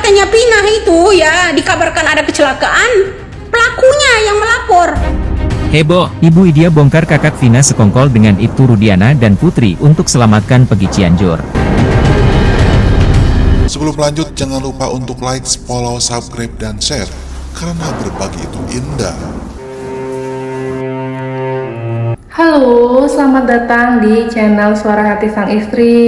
katanya Pinah itu ya dikabarkan ada kecelakaan, pelakunya yang melapor. Heboh, Ibu Widya bongkar kakak Vina sekongkol dengan Ibtu Rudiana dan Putri untuk selamatkan Pegi Cianjur. Sebelum lanjut, jangan lupa untuk like, follow, subscribe, dan share, karena berbagi itu indah. Halo, selamat datang di channel Suara Hati Sang Istri.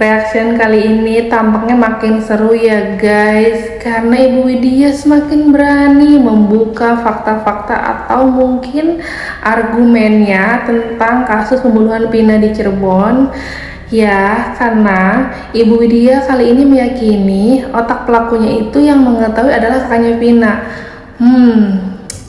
Reaction kali ini tampaknya makin seru ya guys, karena Ibu Widya semakin berani membuka fakta-fakta atau mungkin argumennya tentang kasus pembunuhan Vina di Cirebon. Ya, karena Ibu Widya kali ini meyakini otak pelakunya itu yang mengetahui adalah kakaknya Vina.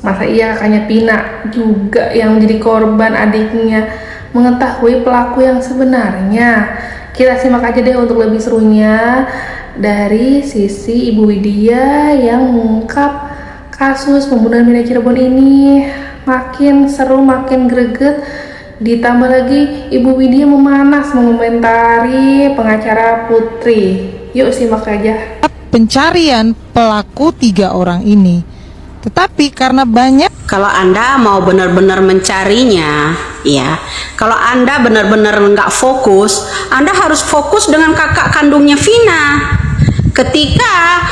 Masa iya kakaknya Vina juga yang menjadi korban adiknya mengetahui pelaku yang sebenarnya? Kita simak aja deh untuk lebih serunya dari sisi Ibu Widya yang mengungkap kasus pembunuhan Vina Cirebon ini. Makin seru, makin greget. Ditambah lagi Ibu Widya memanas mengomentari pengacara Putri. Yuk simak aja. Pencarian pelaku 3 orang ini. Tetapi karena banyak, Kalau Anda mau benar-benar mencarinya, ya, kalau Anda benar-benar nggak fokus, Anda harus fokus dengan kakak kandungnya Vina. Ketika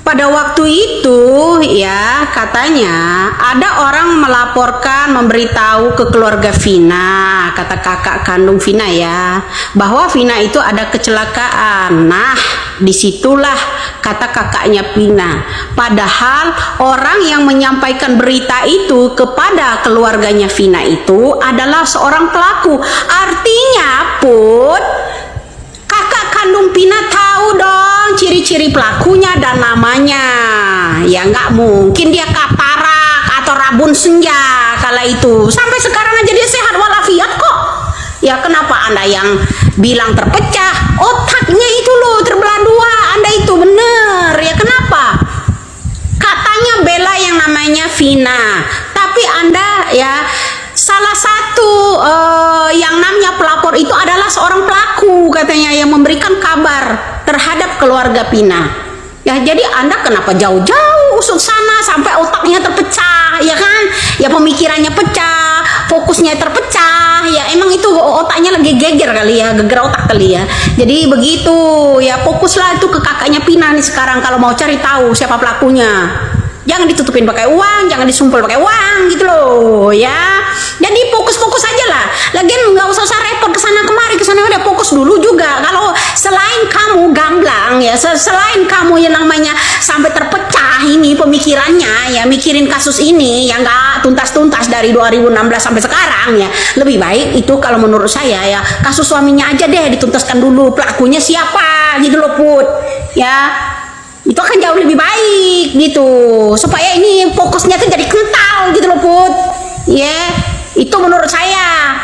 pada waktu itu, ya, katanya ada orang melaporkan, memberitahu ke keluarga Vina, kata kakak kandung Vina ya, bahwa Vina itu ada kecelakaan. Nah, disitulah kata kakaknya Vina. Padahal orang yang menyampaikan berita itu kepada keluarganya Vina itu adalah seorang pelaku. Artinya pun kakak kandung Vina tahu dong ciri-ciri pelakunya dan namanya. Ya nggak mungkin dia katarak atau rabun senja kala itu. Sampai sekarang aja dia sehat walafiat kok. Ya kenapa Anda yang bilang terpecah? Otaknya itu loh terbelah 2. Anda itu bener. Ya kenapa? Katanya bela yang namanya Vina. Tapi Anda ya salah satu yang namanya pelapor itu adalah seorang pelaku katanya yang memberikan kabar terhadap keluarga Vina. Ya jadi Anda kenapa jauh-jauh usut sana sampai otaknya terpecah, ya kan? Ya pemikirannya pecah, fokusnya terpecah. Ya emang itu otaknya lagi geger kali ya, geger otak kali ya. Jadi begitu, ya fokuslah itu ke kakaknya Vina nih sekarang kalau mau cari tahu siapa pelakunya. Jangan ditutupin pakai uang, jangan disumpel pakai uang gitu loh ya. Jadi fokus-fokus aja lah. Lagian nggak usah repot kesana kemari, kesana udah fokus dulu juga. Kalau selain kamu gamblang ya, selain kamu yang namanya sampai terpecah ini pemikirannya ya, mikirin kasus ini yang nggak tuntas-tuntas dari 2016 sampai sekarang ya. Lebih baik itu kalau menurut saya ya kasus suaminya aja deh dituntaskan dulu. Pelakunya siapa gitu loh Put ya. Itu akan jauh lebih baik gitu supaya ini fokusnya tuh jadi kental gitu loh Put ya. Itu menurut saya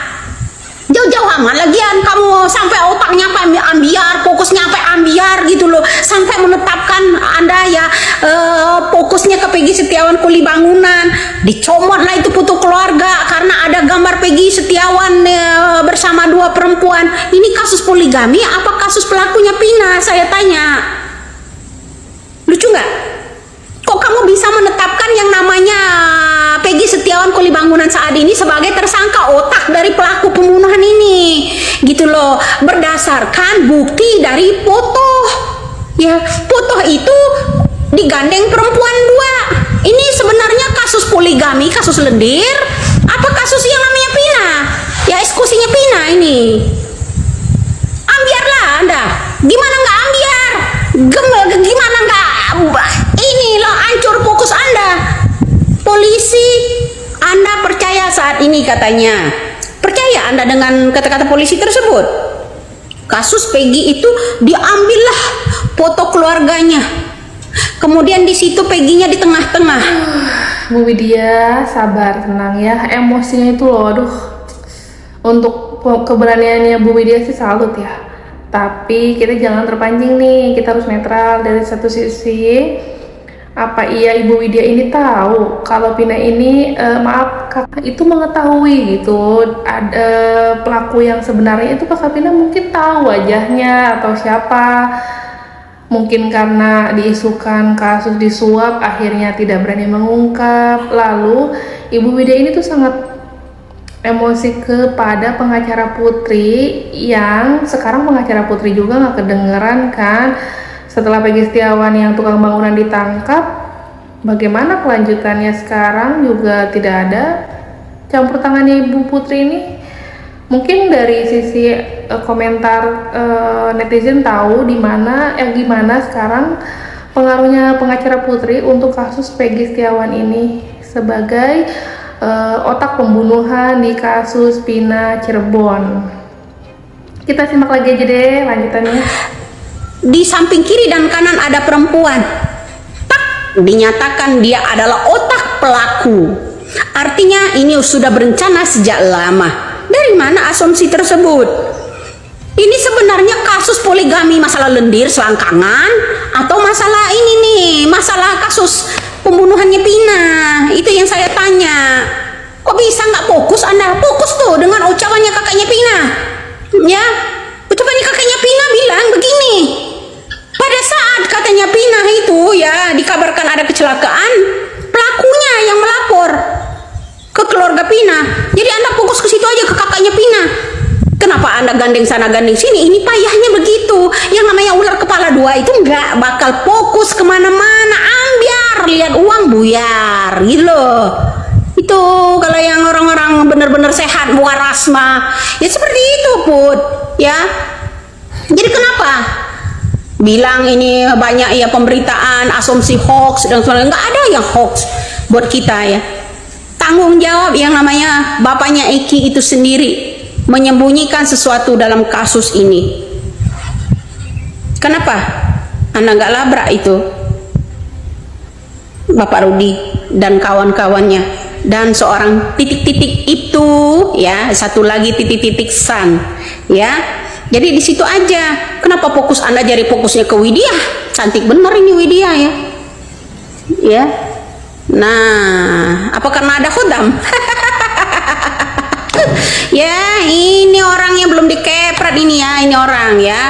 jauh-jauh aman. Lagian kamu sampai otaknya sampai ambiar, fokusnya sampai ambiar gitu loh, sampai menetapkan Anda ya fokusnya ke Pegi Setiawan Kuli Bangunan. Dicomot lah itu foto keluarga karena ada gambar Pegi Setiawan bersama 2 perempuan. Ini kasus poligami apa kasus pelakunya Vina, saya tanya. Lucu nggak? Kok kamu bisa menetapkan yang namanya Pegi Setiawan Kuli Bangunan saat ini sebagai tersangka otak dari pelaku pembunuhan ini? Gitu loh, berdasarkan bukti dari foto. Ya, foto itu digandeng perempuan 2. Ini sebenarnya kasus poligami, kasus lendir, apa kasus yang namanya Vina? Ya, eksekusinya Vina ini. Ambiarlah Anda. Gimana nggak ambiar? Gimana nggak ini loh hancur fokus Anda. Polisi Anda percaya saat ini katanya, percaya Anda dengan kata-kata polisi tersebut? Kasus Pegi itu diambillah foto keluarganya, kemudian di situ Peginya di tengah-tengah. Bu Widya sabar, tenang ya, emosinya itu loh, aduh. Untuk keberaniannya Bu Widya sih salut ya. Tapi kita jangan terpancing nih, kita harus netral. Dari satu sisi, apa iya Ibu Widya ini tahu kalau Vina ini, maaf kakak itu mengetahui gitu, ada pelaku yang sebenarnya itu kakak Vina mungkin tahu wajahnya atau siapa. Mungkin karena diisukan kasus disuap, akhirnya tidak berani mengungkap. Lalu Ibu Widya ini tuh sangat emosi kepada pengacara Putri, yang sekarang pengacara Putri juga nggak kedengeran kan. Setelah Peggy Setiawan yang tukang bangunan ditangkap, bagaimana kelanjutannya sekarang juga tidak ada campur tangannya Ibu Putri ini. Mungkin dari sisi komentar netizen tahu gimana sekarang pengaruhnya pengacara Putri untuk kasus Peggy Setiawan ini sebagai otak pembunuhan di kasus Vina Cirebon. Kita simak lagi aja deh lanjutannya. Di samping kiri dan kanan ada perempuan. Tak, dinyatakan dia adalah otak pelaku. Artinya ini sudah berencana sejak lama. Dari mana asumsi tersebut? Ini sebenarnya kasus poligami, masalah lendir selangkangan, atau masalah ini nih, masalah kasus pembunuhannya Vina? Itu yang saya tanya. Kok bisa nggak fokus Anda? Fokus tuh dengan ucapannya kakaknya Vina. Ya, ucapannya kakaknya Vina bilang begini. Pada saat katanya Vina itu ya dikabarkan ada kecelakaan, pelakunya yang melapor ke keluarga Vina. Jadi Anda fokus ke situ aja, ke kakaknya Vina. Kenapa Anda gandeng sana gandeng sini? Ini payahnya begitu. Yang namanya ular kepala dua itu nggak bakal fokus kemana-mana, ambiar, lihat uang buyar gitu loh. Itu kalau yang orang-orang benar-benar sehat, waras mah ya seperti itu Put ya. Jadi kenapa bilang ini banyak ya pemberitaan asumsi hoax dan sebagainya? Nggak ada yang hoax buat kita ya. Tanggung jawab yang namanya bapaknya Eki itu sendiri menyembunyikan sesuatu dalam kasus ini. Kenapa Anda nggak labrak itu Bapak Rudi dan kawan-kawannya, dan seorang titik-titik itu ya, satu lagi titik-titik San ya. Jadi di situ aja. Kenapa fokus Anda jadi fokusnya ke Widya? Cantik bener ini Widya ya. Ya. Nah, apa karena ada khodam? Ya, ini orangnya belum dikepret ini ya, ini orang ya.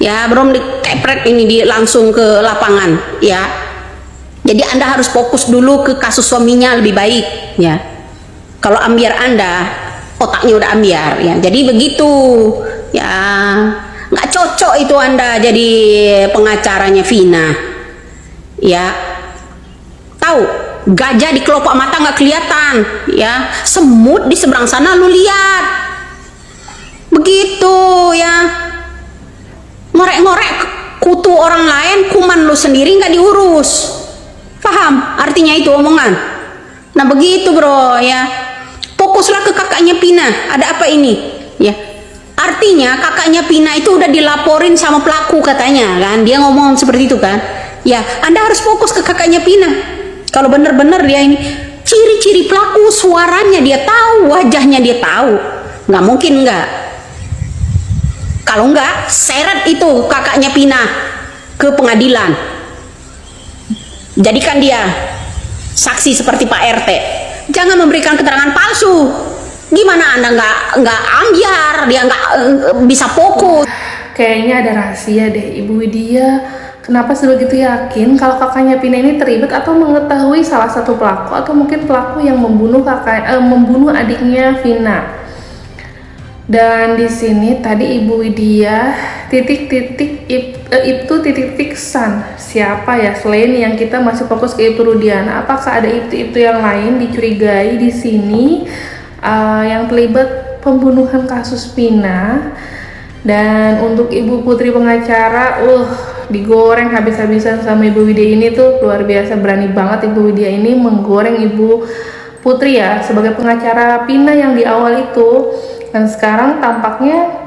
Ya, belum dikepret ini langsung ke lapangan ya. Jadi Anda harus fokus dulu ke kasus suaminya lebih baik ya. Kalau ambiar Anda, otaknya udah ambiar ya. Jadi begitu ya, nggak cocok itu Anda jadi pengacaranya Vina ya. Tahu, gajah di kelopak mata nggak kelihatan ya, semut di seberang sana lu lihat begitu ya. Ngorek-ngorek kutu orang lain, kuman lu sendiri nggak diurus. Paham artinya itu omongan? Nah begitu bro ya. Fokuslah ke kakaknya Vina. Ada apa ini ya? Artinya kakaknya Vina itu udah dilaporin sama pelaku katanya kan, dia ngomong seperti itu kan ya. Anda harus fokus ke kakaknya Vina. Kalau benar-benar dia ini ciri-ciri pelaku, suaranya dia tahu, wajahnya dia tahu, nggak mungkin nggak. Kalau nggak, seret itu kakaknya Vina ke pengadilan, jadikan dia saksi seperti Pak RT. Jangan memberikan keterangan palsu. Gimana Anda nggak ambiar, dia nggak bisa fokus. Kayaknya ada rahasia deh Ibu Widya. Kenapa sebegitu yakin kalau kakaknya Vina ini terlibat atau mengetahui salah satu pelaku, atau mungkin pelaku yang membunuh membunuh adiknya Vina? Dan di sini tadi Ibu Widya titik-titik San. Siapa ya selain yang kita masih fokus ke Ibtu Rudiana? Apakah ada itu yang lain dicurigai di sini yang terlibat pembunuhan kasus Vina? Dan untuk Ibu Putri pengacara, digoreng habis-habisan sama Ibu Widya ini tuh luar biasa. Berani banget Ibu Widya ini menggoreng Ibu Putri ya sebagai pengacara Vina yang di awal itu, dan sekarang tampaknya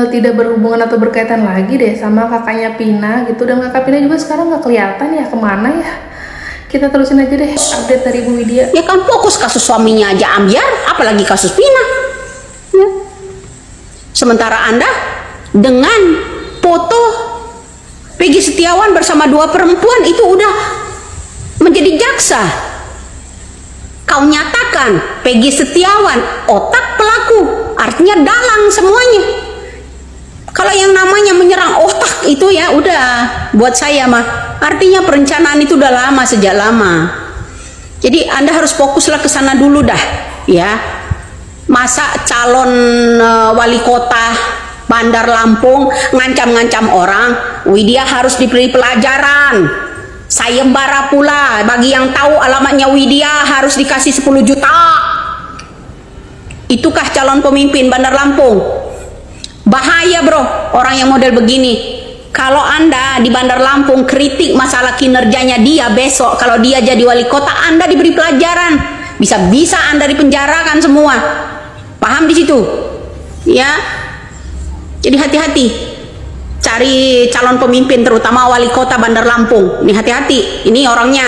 tidak berhubungan atau berkaitan lagi deh sama kakaknya Vina gitu. Dan kakak Vina juga sekarang nggak kelihatan ya kemana ya. Kita terusin aja deh update dari Ibu Widya. Ya kan fokus kasus suaminya aja ambiar, apalagi kasus Vina ya. Sementara Anda dengan foto Peggy Setiawan bersama dua perempuan itu udah menjadi jaksa. Kau nyatakan Peggy Setiawan otak pelaku, artinya dalang semuanya. Kalau yang namanya menyerang otak itu ya udah, buat saya mah artinya perencanaan itu udah lama, sejak lama. Jadi Anda harus fokuslah ke sana dulu dah, ya. Masa calon wali kota Bandar Lampung ngancam-ngancam orang, Widya harus diberi pelajaran. Sayembara pula, bagi yang tahu alamatnya Widya harus dikasih 10 juta. Itukah calon pemimpin Bandar Lampung? Bahaya bro, orang yang model begini. Kalau Anda di Bandar Lampung kritik masalah kinerjanya dia besok, kalau dia jadi wali kota, Anda diberi pelajaran. Bisa-bisa Anda dipenjarakan semua. Paham di situ? Ya. Jadi hati-hati. Cari calon pemimpin, terutama wali kota Bandar Lampung. Ini hati-hati. Ini orangnya,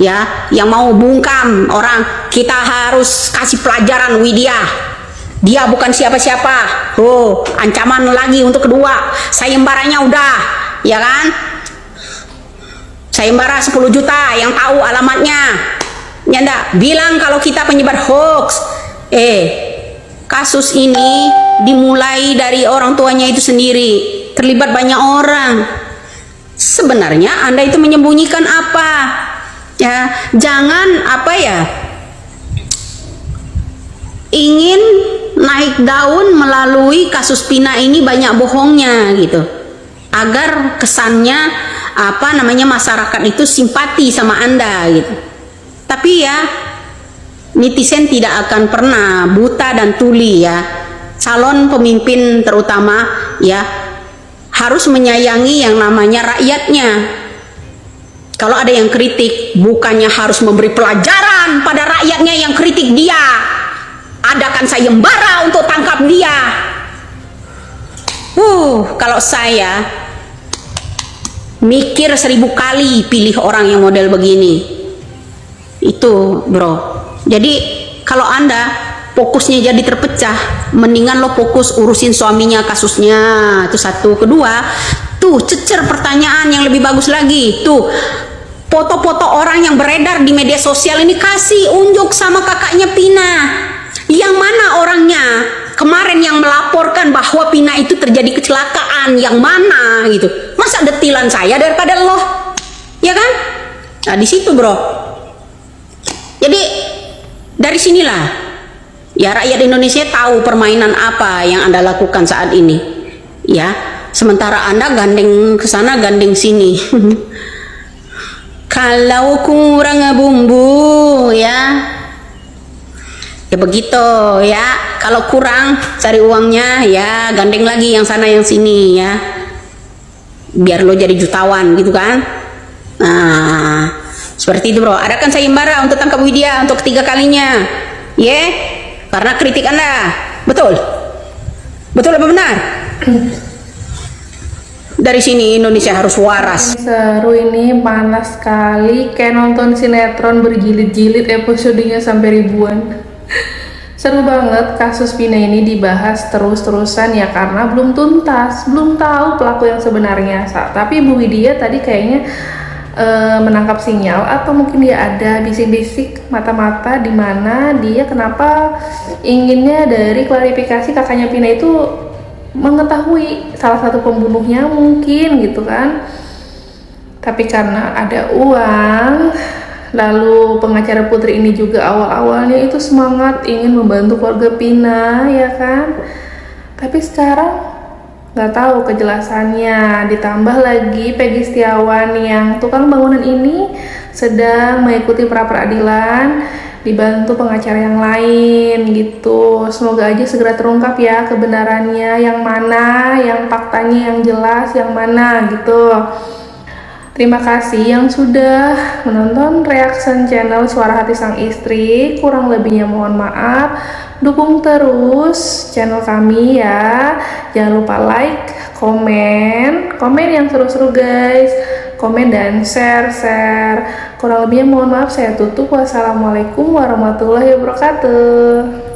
ya, yang mau bungkam orang. Kita harus kasih pelajaran Widya. Dia bukan siapa-siapa. Oh, ancaman lagi untuk kedua. Sayembaranya udah, ya kan? Sayembara 10 juta yang tahu alamatnya. Ya enggak, bilang kalau kita penyebar hoax. Kasus ini dimulai dari orang tuanya itu sendiri. Terlibat banyak orang. Sebenarnya Anda itu menyembunyikan apa? Ya, jangan apa ya? Ingin naik daun melalui kasus Pina ini banyak bohongnya gitu, agar kesannya apa namanya masyarakat itu simpati sama Anda gitu. Tapi ya netizen tidak akan pernah buta dan tuli ya. Calon pemimpin terutama ya harus menyayangi yang namanya rakyatnya. Kalau ada yang kritik, bukannya harus memberi pelajaran pada rakyatnya yang kritik dia. Adakan sayembara untuk tangkap dia. Kalau saya mikir 1000 kali pilih orang yang model begini. Itu bro. Jadi kalau Anda fokusnya jadi terpecah, mendingan lo fokus urusin suaminya, kasusnya. Itu satu. Kedua, tuh cecer pertanyaan yang lebih bagus lagi. Tuh foto-foto orang yang beredar di media sosial ini, kasih unjuk sama kakaknya Pina. Yang mana orangnya? Kemarin yang melaporkan bahwa Pina itu terjadi kecelakaan, yang mana gitu. Masa detilan saya daripada lo? Ya kan? Nah di situ bro. Jadi dari sinilah ya rakyat Indonesia tahu permainan apa yang Anda lakukan saat ini. Ya, sementara Anda gandeng ke sana, gandeng sini. Kalau kurang bumbu ya begitu ya. Kalau kurang cari uangnya ya gandeng lagi yang sana yang sini ya, biar lo jadi jutawan gitu kan. Nah seperti itu bro. Adakan sayembara untuk tangkap Widya untuk ketiga kalinya ya, karena kritik Anda. Betul apa benar? Dari sini Indonesia harus waras. Seru ini, panas sekali, kayak nonton sinetron berjilid-jilid, episodenya sampai ribuan. Seru banget kasus Pina ini dibahas terus-terusan ya, karena belum tuntas, belum tahu pelaku yang sebenarnya. Tapi Bu Widya tadi kayaknya menangkap sinyal, atau mungkin dia ada bisik-bisik mata-mata di mana dia kenapa inginnya dari klarifikasi kakaknya Pina itu mengetahui salah satu pembunuhnya mungkin gitu kan. Tapi karena ada uang, lalu pengacara Putri ini juga awal-awalnya itu semangat ingin membantu keluarga Pina ya kan. Tapi sekarang nggak tahu kejelasannya. Ditambah lagi Peggy Setiawan yang tukang bangunan ini sedang mengikuti pra-peradilan dibantu pengacara yang lain gitu. Semoga aja segera terungkap ya kebenarannya, yang mana, yang faktanya yang jelas, yang mana gitu. Terima kasih yang sudah menonton reaction channel Suara Hati Sang Istri. Kurang lebihnya mohon maaf. Dukung terus channel kami ya. Jangan lupa like, komen yang seru-seru guys. Komen dan share. Kurang lebihnya mohon maaf, saya tutup. Wassalamualaikum warahmatullahi wabarakatuh.